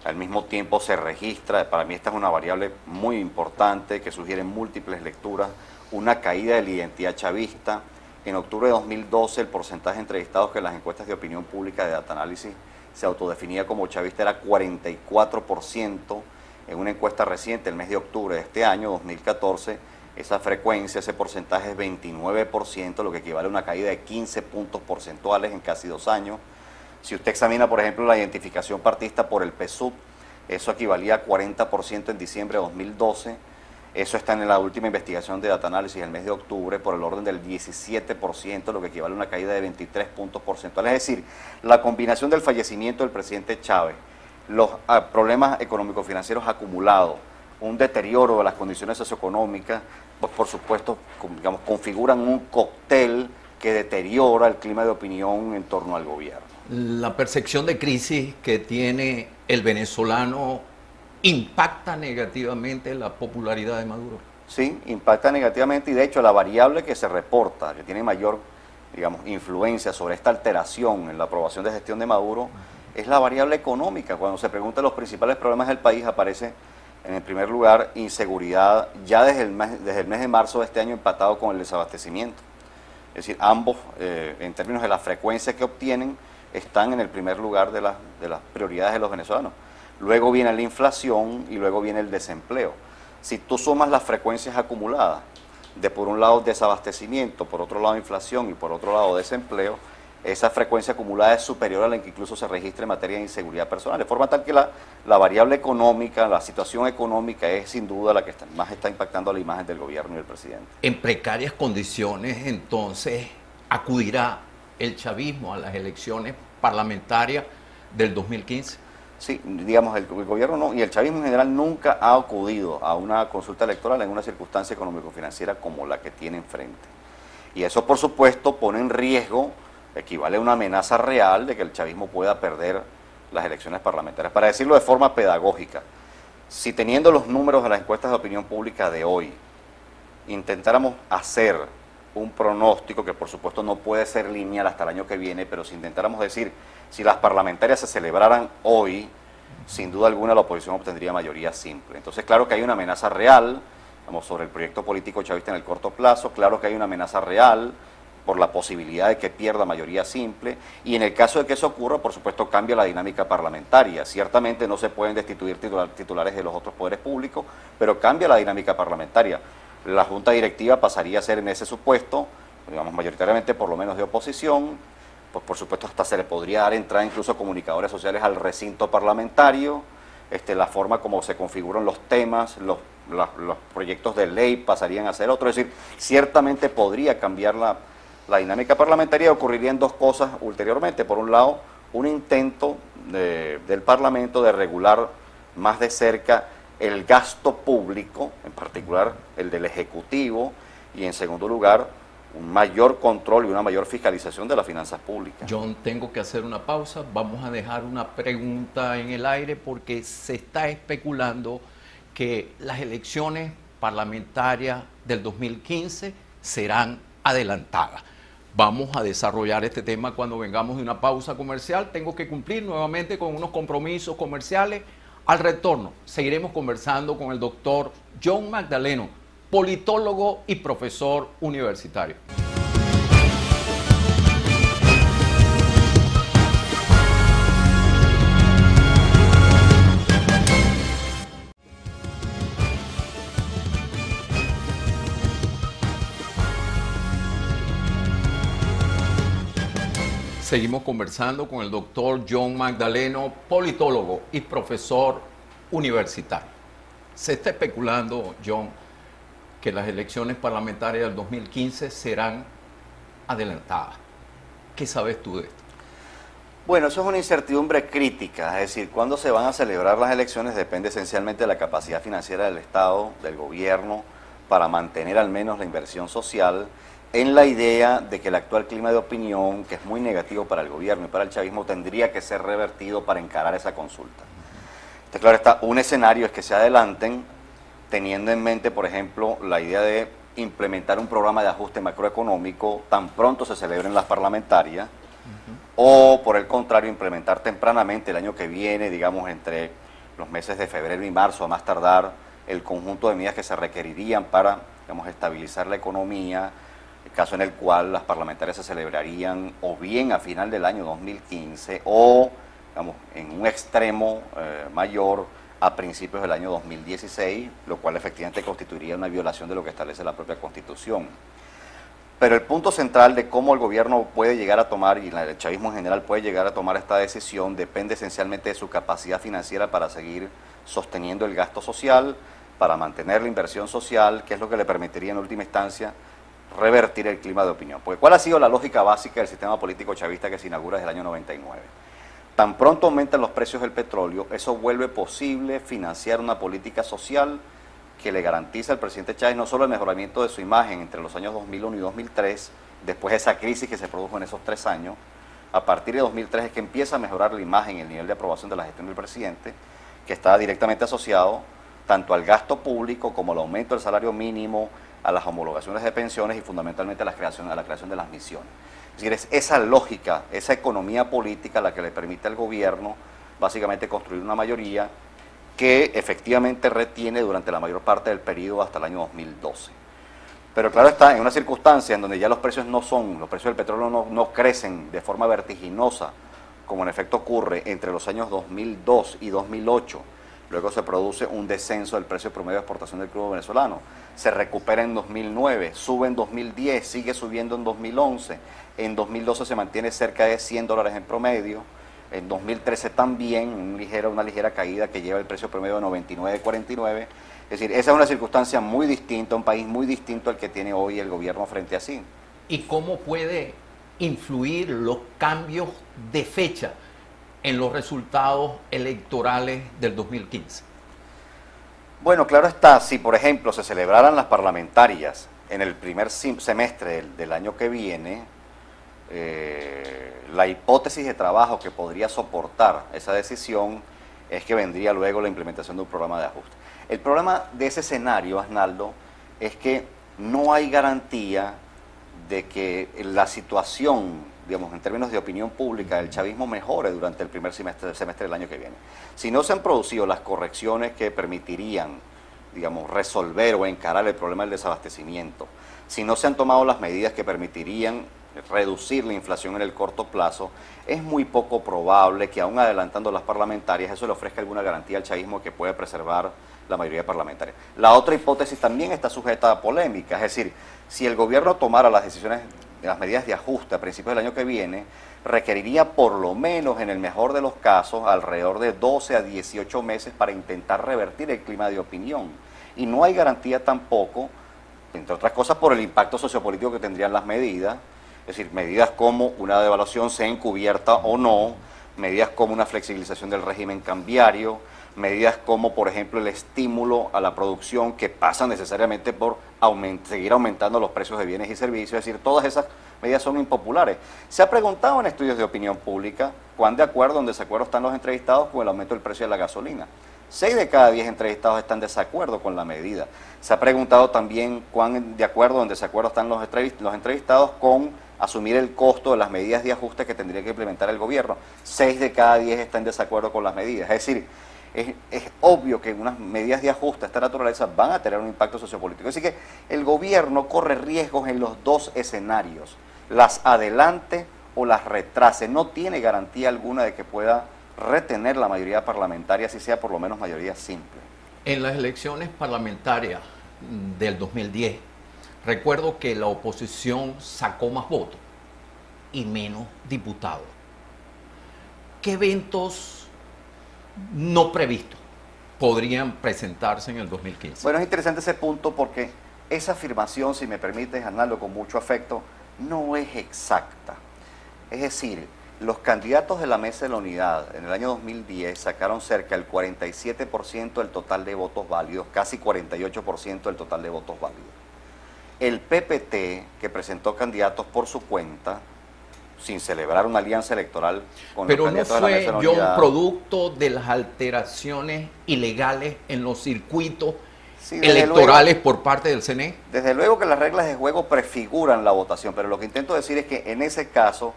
Al mismo tiempo se registra, para mí esta es una variable muy importante que sugiere múltiples lecturas, una caída de la identidad chavista. En octubre de 2012 el porcentaje de entrevistados que en las encuestas de opinión pública de Data Analysis se autodefinía como chavista era 44%. En una encuesta reciente, el mes de octubre de este año, 2014, esa frecuencia, ese porcentaje es 29%, lo que equivale a una caída de 15 puntos porcentuales en casi 2 años. Si usted examina, por ejemplo, la identificación partidista por el PSUV, eso equivalía a 40% en diciembre de 2012. Eso está en la última investigación de Data Analysis el mes de octubre por el orden del 17%, lo que equivale a una caída de 23 puntos porcentuales. Es decir, la combinación del fallecimiento del presidente Chávez, los problemas económico-financieros acumulados, un deterioro de las condiciones socioeconómicas, pues por supuesto, digamos, configuran un cóctel que deteriora el clima de opinión en torno al gobierno. La percepción de crisis que tiene el venezolano impacta negativamente la popularidad de Maduro. Sí, impacta negativamente, y de hecho la variable que se reporta, que tiene mayor, digamos, influencia sobre esta alteración en la aprobación de gestión de Maduro, es la variable económica. Cuando se preguntan los principales problemas del país, aparece en el primer lugar inseguridad, ya desde el mes de marzo de este año, empatado con el desabastecimiento. Es decir, ambos, en términos de la frecuencia que obtienen, están en el primer lugar de las prioridades de los venezolanos. Luego viene la inflación y luego viene el desempleo. Si tú sumas las frecuencias acumuladas de, por un lado, desabastecimiento, por otro lado, inflación y por otro lado, desempleo, esa frecuencia acumulada es superior a la que incluso se registra en materia de inseguridad personal, de forma tal que la variable económica, la situación económica es sin duda la que más está impactando a la imagen del gobierno y del presidente. En precarias condiciones, entonces, acudirá el chavismo a las elecciones parlamentarias del 2015. Sí, digamos, el gobierno no, y el chavismo en general nunca ha acudido a una consulta electoral en una circunstancia económico-financiera como la que tiene enfrente. Y eso, por supuesto, pone en riesgo, equivale a una amenaza real de que el chavismo pueda perder las elecciones parlamentarias. Para decirlo de forma pedagógica, si teniendo los números de las encuestas de opinión pública de hoy, intentáramos hacer un pronóstico que por supuesto no puede ser lineal hasta el año que viene, pero si intentáramos decir, si las parlamentarias se celebraran hoy, sin duda alguna la oposición obtendría mayoría simple. Entonces, claro que hay una amenaza real, vamos, sobre el proyecto político chavista en el corto plazo, claro que hay una amenaza real por la posibilidad de que pierda mayoría simple, y en el caso de que eso ocurra, por supuesto, cambia la dinámica parlamentaria. Ciertamente no se pueden destituir titulares de los otros poderes públicos, pero cambia la dinámica parlamentaria. La Junta Directiva pasaría a ser en ese supuesto, digamos, mayoritariamente por lo menos de oposición, pues por supuesto hasta se le podría dar entrada incluso comunicadores sociales al recinto parlamentario, la forma como se configuran los temas, los proyectos de ley pasarían a ser otro, es decir, ciertamente podría cambiar la dinámica parlamentaria. Ocurrirían dos cosas ulteriormente. Por un lado, un intento del Parlamento de regular más de cerca el gasto público, en particular el del Ejecutivo, y en segundo lugar, un mayor control y una mayor fiscalización de las finanzas públicas. John, tengo que hacer una pausa. Vamos a dejar una pregunta en el aire porque se está especulando que las elecciones parlamentarias del 2015 serán adelantadas. Vamos a desarrollar este tema cuando vengamos de una pausa comercial. Tengo que cumplir nuevamente con unos compromisos comerciales. Al retorno, seguiremos conversando con el doctor John Magdaleno, politólogo y profesor universitario. Seguimos conversando con el doctor John Magdaleno, politólogo y profesor universitario. Se está especulando, John, que las elecciones parlamentarias del 2015 serán adelantadas. ¿Qué sabes tú de esto? Bueno, eso es una incertidumbre crítica, es decir, cuándo se van a celebrar las elecciones depende esencialmente de la capacidad financiera del Estado, del gobierno, para mantener al menos la inversión social, en la idea de que el actual clima de opinión, que es muy negativo para el gobierno y para el chavismo, tendría que ser revertido para encarar esa consulta. Entonces, claro está, un escenario es que se adelanten, teniendo en mente, por ejemplo, la idea de implementar un programa de ajuste macroeconómico tan pronto se celebren las parlamentarias, o por el contrario, implementar tempranamente el año que viene, digamos, entre los meses de febrero y marzo, a más tardar, el conjunto de medidas que se requerirían para, digamos, estabilizar la economía, el caso en el cual las parlamentarias se celebrarían o bien a final del año 2015 o, digamos, en un extremo mayor a principios del año 2016, lo cual efectivamente constituiría una violación de lo que establece la propia Constitución. Pero el punto central de cómo el gobierno puede llegar a tomar, y el chavismo en general puede llegar a tomar esta decisión, depende esencialmente de su capacidad financiera para seguir sosteniendo el gasto social, para mantener la inversión social, que es lo que le permitiría en última instancia revertir el clima de opinión. Porque ¿cuál ha sido la lógica básica del sistema político chavista que se inaugura desde el año 99? Tan pronto aumentan los precios del petróleo, eso vuelve posible financiar una política social que le garantiza al presidente Chávez no solo el mejoramiento de su imagen entre los años 2001 y 2003, después de esa crisis que se produjo en esos 3 años, a partir de 2003 es que empieza a mejorar la imagen y el nivel de aprobación de la gestión del presidente, que está directamente asociado tanto al gasto público como al aumento del salario mínimo, a las homologaciones de pensiones y fundamentalmente a la creación de las misiones. Es decir, es esa lógica, esa economía política la que le permite al gobierno básicamente construir una mayoría que efectivamente retiene durante la mayor parte del periodo hasta el año 2012. Pero claro está, en una circunstancia en donde ya los precios del petróleo no crecen de forma vertiginosa, como en efecto ocurre entre los años 2002 y 2008, luego se produce un descenso del precio promedio de exportación del crudo venezolano, se recupera en 2009, sube en 2010, sigue subiendo en 2011, en 2012 se mantiene cerca de $100 en promedio, en 2013 también una ligera caída que lleva el precio promedio de 99.49, es decir, esa es una circunstancia muy distinta, un país muy distinto al que tiene hoy el gobierno frente a sí. ¿Y cómo puede influir los cambios de fecha en los resultados electorales del 2015? Bueno, claro está, si por ejemplo se celebraran las parlamentarias en el primer semestre del año que viene, la hipótesis de trabajo que podría soportar esa decisión es que vendría luego la implementación de un programa de ajuste. El problema de ese escenario, Asnaldo, es que no hay garantía de que la situación, digamos, en términos de opinión pública del chavismo mejore durante el primer semestre del año que viene. Si no se han producido las correcciones que permitirían, digamos, resolver o encarar el problema del desabastecimiento, si no se han tomado las medidas que permitirían reducir la inflación en el corto plazo, es muy poco probable que aún adelantando las parlamentarias eso le ofrezca alguna garantía al chavismo que puede preservar la mayoría parlamentaria. La otra hipótesis también está sujeta a polémica, es decir, si el gobierno tomara las decisiones, las medidas de ajuste a principios del año que viene, requeriría por lo menos, en el mejor de los casos, alrededor de 12 a 18 meses para intentar revertir el clima de opinión. Y no hay garantía tampoco, entre otras cosas, por el impacto sociopolítico que tendrían las medidas, es decir, medidas como una devaluación sea encubierta o no, medidas como una flexibilización del régimen cambiario, medidas como, por ejemplo, el estímulo a la producción que pasa necesariamente por seguir aumentando los precios de bienes y servicios, es decir, todas esas medidas son impopulares. Se ha preguntado en estudios de opinión pública cuán de acuerdo o en desacuerdo están los entrevistados con el aumento del precio de la gasolina. 6 de cada 10 entrevistados están en desacuerdo con la medida. Se ha preguntado también cuán de acuerdo o en desacuerdo están los entrevistados con asumir el costo de las medidas de ajuste que tendría que implementar el gobierno. 6 de cada 10 están en desacuerdo con las medidas. Es decir, es obvio que unas medidas de ajuste de esta naturaleza van a tener un impacto sociopolítico. Así que el gobierno corre riesgos en los dos escenarios, las adelante o las retrase. No tiene garantía alguna de que pueda retener la mayoría parlamentaria, si sea por lo menos mayoría simple. En las elecciones parlamentarias del 2010, recuerdo que la oposición sacó más votos y menos diputados. ¿Qué eventos no previstos podrían presentarse en el 2015? Bueno, es interesante ese punto porque esa afirmación, si me permites, Arnaldo, con mucho afecto, no es exacta. Es decir, los candidatos de la Mesa de la Unidad en el año 2010 sacaron cerca del 47% del total de votos válidos, casi 48% del total de votos válidos. El PPT, que presentó candidatos por su cuenta, sin celebrar una alianza electoral con los candidatos de la Mesa de la Unidad. Pero no fue un producto de las alteraciones ilegales en los circuitos electorales por parte del CNE. Desde luego que las reglas de juego prefiguran la votación, pero lo que intento decir es que en ese caso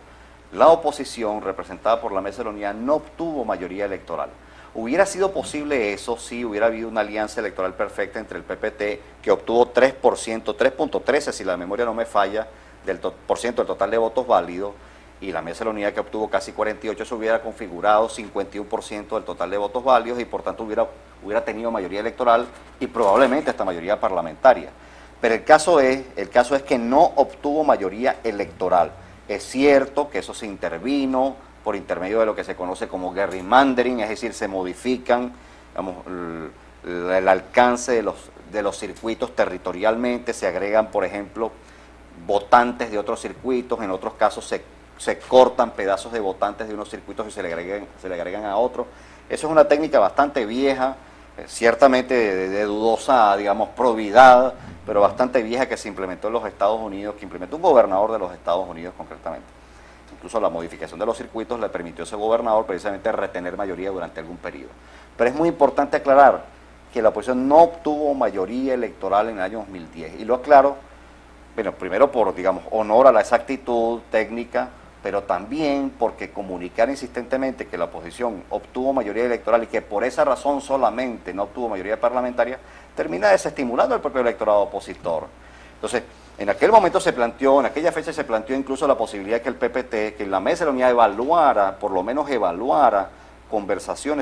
la oposición representada por la Mesa de la Unidad no obtuvo mayoría electoral. Hubiera sido posible eso si hubiera habido una alianza electoral perfecta entre el PPT, que obtuvo 3%, 3.13 si la memoria no me falla, del total de votos válidos, y la Mesa de la Unidad, que obtuvo casi 48, se hubiera configurado 51% del total de votos válidos y por tanto hubiera tenido mayoría electoral y probablemente hasta mayoría parlamentaria. Pero el caso es que no obtuvo mayoría electoral. Es cierto que eso se intervino por intermedio de lo que se conoce como gerrymandering, es decir, se modifican, digamos, el alcance de los circuitos territorialmente, se agregan, por ejemplo, votantes de otros circuitos, en otros casos se cortan pedazos de votantes de unos circuitos y se le agregan a otros. Eso es una técnica bastante vieja, ciertamente de dudosa, digamos, probidad, pero bastante vieja, que se implementó en los Estados Unidos, que implementó un gobernador de los Estados Unidos concretamente. Incluso la modificación de los circuitos le permitió a ese gobernador precisamente retener mayoría durante algún periodo. Pero es muy importante aclarar que la oposición no obtuvo mayoría electoral en el año 2010. Y lo aclaro, bueno, primero por, digamos, honor a la exactitud técnica, pero también porque comunicar insistentemente que la oposición obtuvo mayoría electoral y que por esa razón solamente no obtuvo mayoría parlamentaria, termina desestimulando al propio electorado opositor. Entonces, en aquel momento en aquella fecha se planteó incluso la posibilidad de que el PPT, que la Mesa de la Unidad evaluara, por lo menos evaluara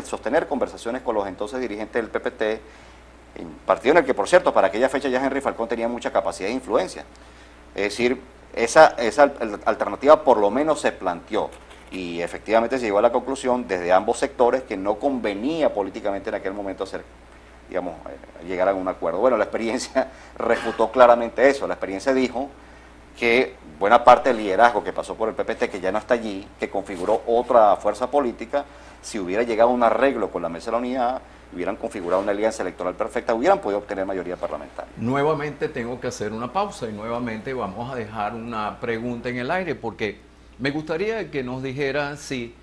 sostener conversaciones con los entonces dirigentes del PPT, en partido en el que, por cierto, para aquella fecha ya Henry Falcón tenía mucha capacidad de influencia. Es decir, esa alternativa por lo menos se planteó y efectivamente se llegó a la conclusión desde ambos sectores que no convenía políticamente en aquel momento llegar a un acuerdo. Bueno, la experiencia refutó claramente eso. La experiencia dijo que buena parte del liderazgo que pasó por el PPT, que ya no está allí, que configuró otra fuerza política, si hubiera llegado a un arreglo con la Mesa de la Unidad, hubieran configurado una alianza electoral perfecta, hubieran podido obtener mayoría parlamentaria. Nuevamente tengo que hacer una pausa y nuevamente vamos a dejar una pregunta en el aire, porque Me gustaría que nos dijera si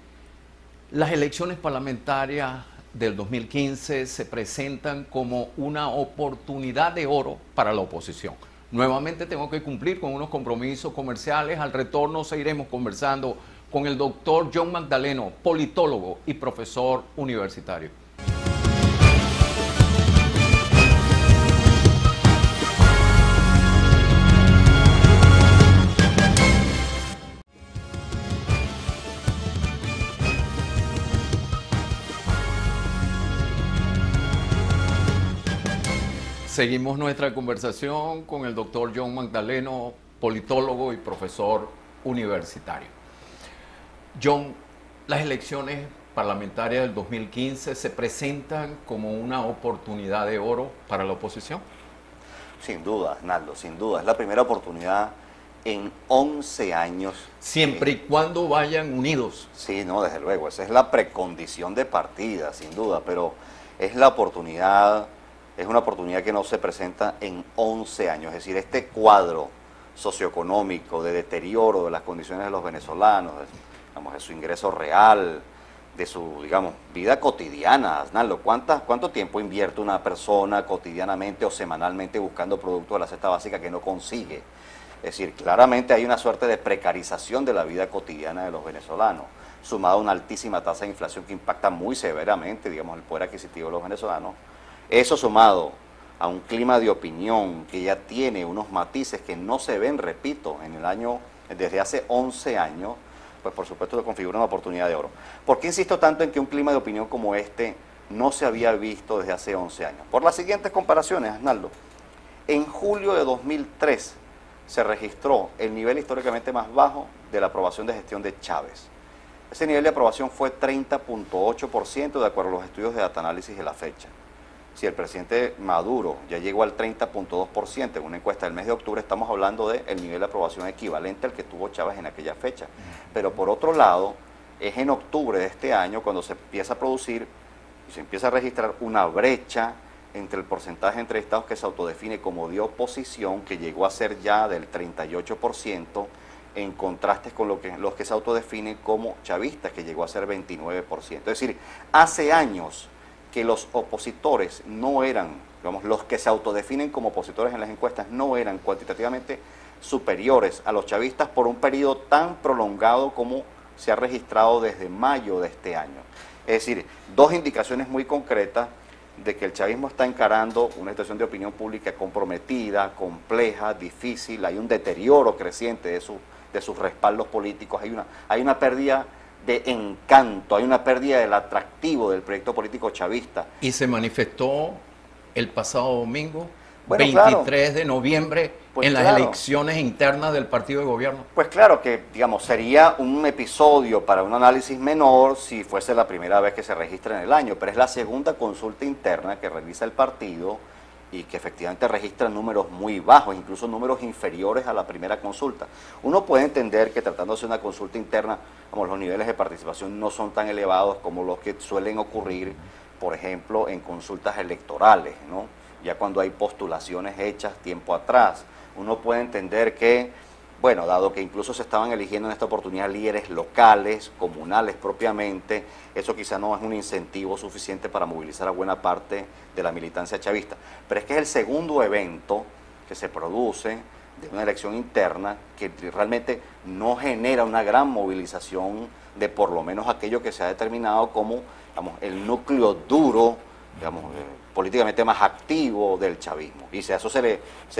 las elecciones parlamentarias del 2015 se presentan como una oportunidad de oro para la oposición. Nuevamente tengo que cumplir con unos compromisos comerciales. Al retorno seguiremos conversando con el doctor John Magdaleno, politólogo y profesor universitario. Seguimos nuestra conversación con el doctor John Magdaleno, politólogo y profesor universitario. John, las elecciones parlamentarias del 2015 se presentan como una oportunidad de oro para la oposición. Sin duda, Naldo, sin duda. Es la primera oportunidad en 11 años. Siempre y cuando vayan unidos. Sí, no, desde luego. Esa es la precondición de partida, sin duda. Pero es la oportunidad, es una oportunidad que no se presenta en 11 años. Es decir, este cuadro socioeconómico de deterioro de las condiciones de los venezolanos, de su ingreso real, de su, digamos, vida cotidiana. Naldo, ¿cuánto tiempo invierte una persona cotidianamente o semanalmente buscando productos de la cesta básica que no consigue? Es decir, claramente hay una suerte de precarización de la vida cotidiana de los venezolanos, sumado a una altísima tasa de inflación que impacta muy severamente, digamos, el poder adquisitivo de los venezolanos. Eso sumado a un clima de opinión que ya tiene unos matices que no se ven, repito, desde hace 11 años, pues por supuesto que configura una oportunidad de oro. ¿Por qué insisto tanto en que un clima de opinión como este no se había visto desde hace 11 años? Por las siguientes comparaciones, Arnaldo. En julio de 2003 se registró el nivel históricamente más bajo de la aprobación de gestión de Chávez. Ese nivel de aprobación fue 30.8% de acuerdo a los estudios de Dataanálisis de la fecha. Si el presidente Maduro ya llegó al 30.2% en una encuesta del mes de octubre, estamos hablando del nivel de aprobación equivalente al que tuvo Chávez en aquella fecha. Pero por otro lado, es en octubre de este año cuando se empieza a producir y se empieza a registrar una brecha entre el porcentaje de entrevistados que se autodefine como de oposición, que llegó a ser ya del 38%, en contraste con los que se autodefinen como chavistas, que llegó a ser 29%. Es decir, hace años que los opositores no eran, digamos, los que se autodefinen como opositores en las encuestas no eran cuantitativamente superiores a los chavistas por un periodo tan prolongado como se ha registrado desde mayo de este año. Es decir, dos indicaciones muy concretas de que el chavismo está encarando una situación de opinión pública comprometida, compleja, difícil, hay un deterioro creciente de sus respaldos políticos, hay una pérdida de encanto, hay una pérdida del atractivo del proyecto político chavista. Y se manifestó el pasado domingo, bueno, 23 claro, de noviembre, pues en las claro, elecciones internas del partido de gobierno. Pues claro que, digamos, sería un episodio para un análisis menor si fuese la primera vez que se registra en el año, pero es la segunda consulta interna que realiza el partido y que efectivamente registra números muy bajos, incluso números inferiores a la primera consulta. Uno puede entender que tratándose de una consulta interna, como los niveles de participación no son tan elevados como los que suelen ocurrir, por ejemplo, en consultas electorales, ¿no? Ya cuando hay postulaciones hechas tiempo atrás. Uno puede entender que, bueno, dado que incluso se estaban eligiendo en esta oportunidad líderes locales, comunales propiamente, eso quizá no es un incentivo suficiente para movilizar a buena parte de la militancia chavista. Pero es que es el segundo evento que se produce de una elección interna que realmente no genera una gran movilización de por lo menos aquello que se ha determinado como, digamos, el núcleo duro, digamos, políticamente más activo del chavismo. Y si a eso se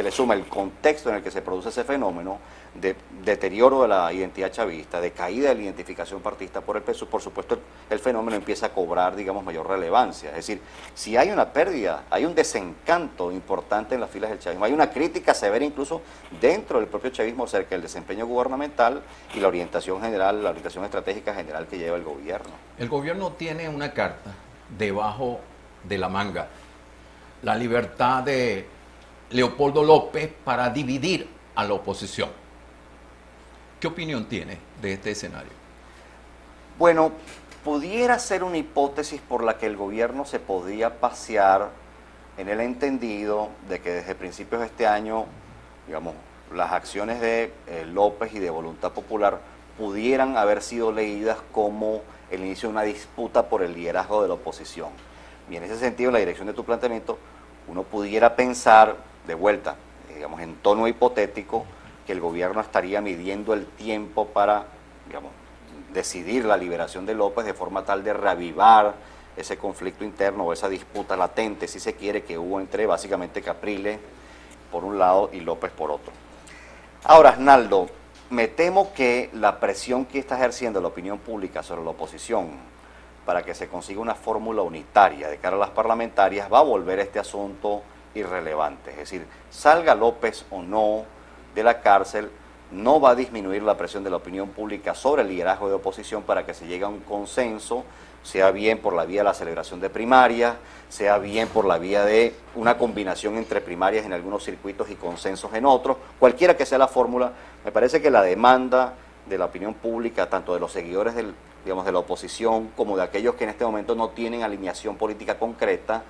le suma el contexto en el que se produce ese fenómeno de deterioro de la identidad chavista, de caída de la identificación partista por el peso, por supuesto el fenómeno empieza a cobrar, digamos, mayor relevancia. Es decir, si hay una pérdida, hay un desencanto importante en las filas del chavismo, hay una crítica severa incluso dentro del propio chavismo acerca del desempeño gubernamental y la orientación general, la orientación estratégica general que lleva el gobierno. El gobierno tiene una carta debajo de la manga, la libertad de Leopoldo López para dividir a la oposición. ¿Qué opinión tiene de este escenario? Bueno, pudiera ser una hipótesis por la que el gobierno se podía pasear en el entendido de que desde principios de este año, digamos, las acciones de López y de Voluntad Popular pudieran haber sido leídas como el inicio de una disputa por el liderazgo de la oposición. Y en ese sentido, en la dirección de tu planteamiento, uno pudiera pensar, de vuelta, digamos, en tono hipotético, que el gobierno estaría midiendo el tiempo para, digamos, decidir la liberación de López de forma tal de reavivar ese conflicto interno o esa disputa latente, si se quiere, que hubo entre básicamente Capriles por un lado y López por otro. Ahora, Arnaldo, me temo que la presión que está ejerciendo la opinión pública sobre la oposición para que se consiga una fórmula unitaria de cara a las parlamentarias va a volver este asunto irrelevante. Es decir, salga López o no de la cárcel, no va a disminuir la presión de la opinión pública sobre el liderazgo de oposición para que se llegue a un consenso, sea bien por la vía de la celebración de primarias, sea bien por la vía de una combinación entre primarias en algunos circuitos y consensos en otros, cualquiera que sea la fórmula. Me parece que la demanda de la opinión pública, tanto de los seguidores digamos, de la oposición, como de aquellos que en este momento no tienen alineación política concreta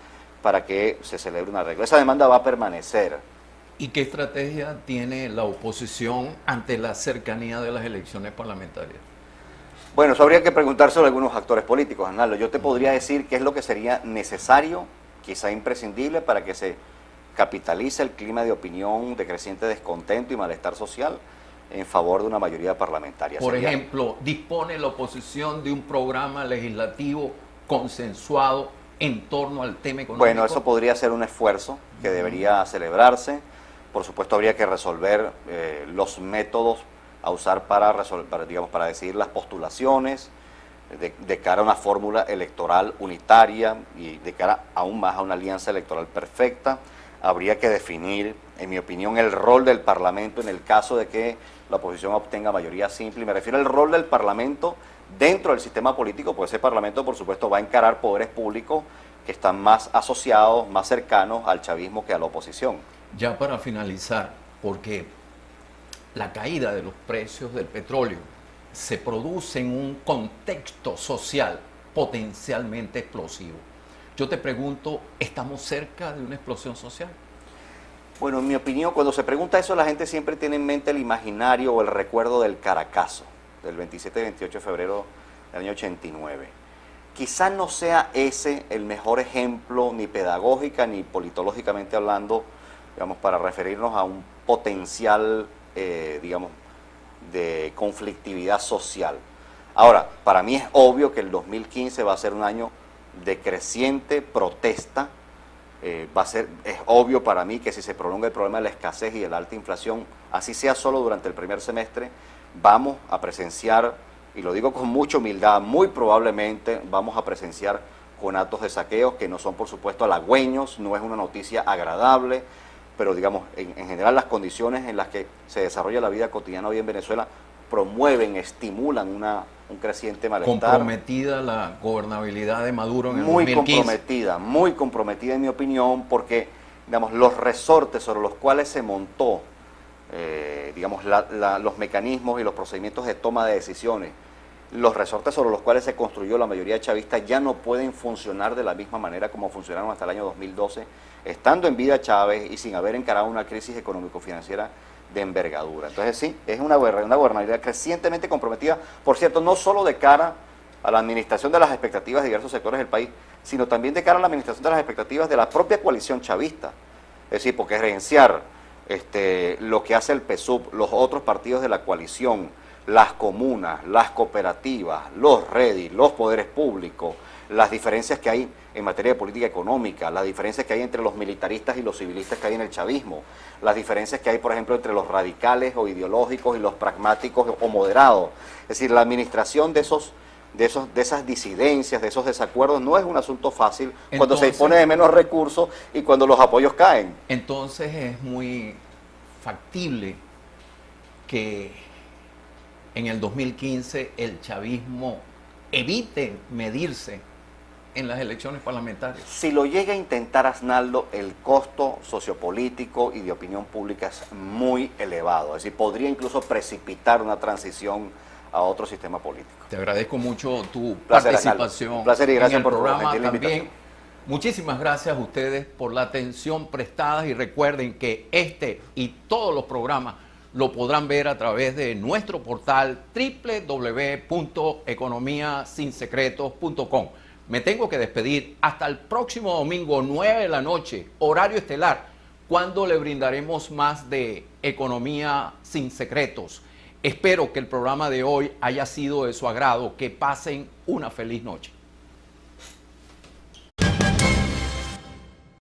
para que se celebre una regla. Esa demanda va a permanecer. ¿Y qué estrategia tiene la oposición ante la cercanía de las elecciones parlamentarias? Bueno, eso habría que preguntárselo a algunos actores políticos, Arnaldo. Yo te podría decir qué es lo que sería necesario, quizá imprescindible, para que se capitalice el clima de opinión de creciente descontento y malestar social en favor de una mayoría parlamentaria. Por ejemplo, ¿dispone la oposición de un programa legislativo consensuado en torno al tema económico? Bueno, eso podría ser un esfuerzo que debería celebrarse. Por supuesto, habría que resolver los métodos a usar para decidir las postulaciones de cara a una fórmula electoral unitaria y de cara aún más a una alianza electoral perfecta. Habría que definir, en mi opinión, el rol del Parlamento en el caso de que la oposición obtenga mayoría simple. Y me refiero al rol del Parlamento dentro del sistema político, pues ese Parlamento, por supuesto, va a encarar poderes públicos que están más asociados, más cercanos al chavismo que a la oposición. Ya para finalizar, porque la caída de los precios del petróleo se produce en un contexto social potencialmente explosivo. Yo te pregunto, ¿estamos cerca de una explosión social? Bueno, en mi opinión, cuando se pregunta eso, la gente siempre tiene en mente el imaginario o el recuerdo del Caracazo, del 27 y 28 de febrero del año 89. Quizás no sea ese el mejor ejemplo, ni pedagógica ni politológicamente hablando, digamos, para referirnos a un potencial, digamos, de conflictividad social. Ahora, para mí es obvio que el 2015 va a ser un año de creciente protesta. Es obvio para mí que si se prolonga el problema de la escasez y de la alta inflación, así sea solo durante el primer semestre, vamos a presenciar, y lo digo con mucha humildad, muy probablemente vamos a presenciar conatos de saqueos que no son, por supuesto, halagüeños, no es una noticia agradable, pero digamos, en general las condiciones en las que se desarrolla la vida cotidiana hoy en Venezuela promueven, estimulan un creciente malestar. ¿Comprometida la gobernabilidad de Maduro en el 2015? Muy comprometida en mi opinión, porque digamos, los resortes sobre los cuales se montó digamos, los mecanismos y los procedimientos de toma de decisiones, los resortes sobre los cuales se construyó la mayoría chavista ya no pueden funcionar de la misma manera como funcionaron hasta el año 2012, estando en vida Chávez y sin haber encarado una crisis económico-financiera de envergadura. Entonces sí, es una gobernabilidad crecientemente comprometida, por cierto, no solo de cara a la administración de las expectativas de diversos sectores del país, sino también de cara a la administración de las expectativas de la propia coalición chavista. Es decir, porque gerenciar lo que hace el PSUV, los otros partidos de la coalición, las comunas, las cooperativas, los REDI, los poderes públicos, las diferencias que hay en materia de política económica, las diferencias que hay entre los militaristas y los civilistas que hay en el chavismo, las diferencias que hay, por ejemplo, entre los radicales o ideológicos y los pragmáticos o moderados. Es decir, la administración de esas disidencias, de esos desacuerdos, no es un asunto fácil cuando se dispone de menos recursos y cuando los apoyos caen. Entonces es muy factible que en el 2015 el chavismo evite medirse en las elecciones parlamentarias. Si lo llega a intentar, Arnaldo, el costo sociopolítico y de opinión pública es muy elevado. Es decir, podría incluso precipitar una transición a otro sistema político. Te agradezco mucho tu placer, participación. Un placer y gracias en el por programa la también. Muchísimas gracias a ustedes por la atención prestada y recuerden que este y todos los programas lo podrán ver a través de nuestro portal www.economiasinsecretos.com. Me tengo que despedir hasta el próximo domingo, 9 de la noche, horario estelar, cuando le brindaremos más de Economía sin Secretos. Espero que el programa de hoy haya sido de su agrado. Que pasen una feliz noche.